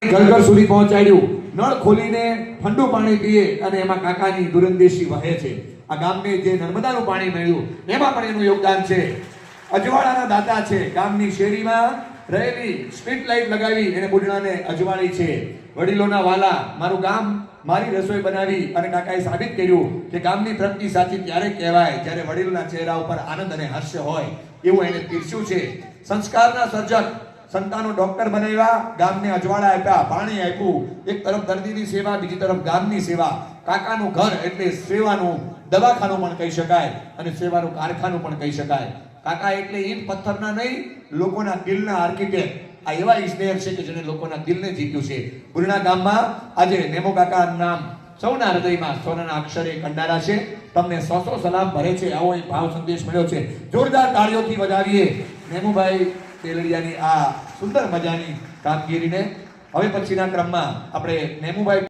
ઘર ઘર સુધી પહોંચાડ્યું. નળ ખોલીને ઠંડુ પાણી પીએ અને એમાં કાકાની દુરંદેશી વહે છે. આ ગામને જે નર્મદાનું પાણી મળ્યું એમાં પણ એનું યોગદાન છે. અજવાળાના દાતા છે. ગામની શેરીમાં રહેલી સ્ટ્રીટ લાઇટ લગાવી એને બુઢણાને અજવાળી છે. વડીલોના વાલા, મારું ગામ મારી રસોઈ બનાવી અને કાકાએ સાબિત કર્યું કે ગામની પ્રગતિ સાચી ત્યારે કહેવાય જ્યારે વડીલોના ચહેરા ઉપર આનંદ અને હાસ્ય હોય. એવું એને પીરસ્યું છે. સંસ્કારના સર્જક, સંતાનો ડોક્ટર બનાવ્યા, ગામને અજવાળા આપ્યા, પાણી આપ્યું. એક તરફ દર્દીની સેવા, બીજી તરફ ગામની સેવા. કાકાનું ઘર એટલે સેવાનું દવાખાનું પણ કહી શકાય અને સેવાનું કારખાનું પણ કહી શકાય. કાકા એટલે ઈંટ પથ્થરના નહીં, લોકોના દિલના આર્કિટેક્ટ. આ એવા ઇજનેર છે કે જેને લોકોના દિલને જીત્યું છે. બુરણા ગામમાં આજે નેમો કાકાનું નામ સૌના હૃદયમાં સોનાના અક્ષરે કંડારા છે. તમને સો સલામ ભરે છે. આવો એક ભાવ સંદેશ મળ્યો છે. જોરદાર તાળીઓથી વધાવીએ નેમુભાઈ તેલડિયાની આ સુંદર મજાની કામગીરીને. હવે પછીના ક્રમમાં આપણે નેમુભાઈ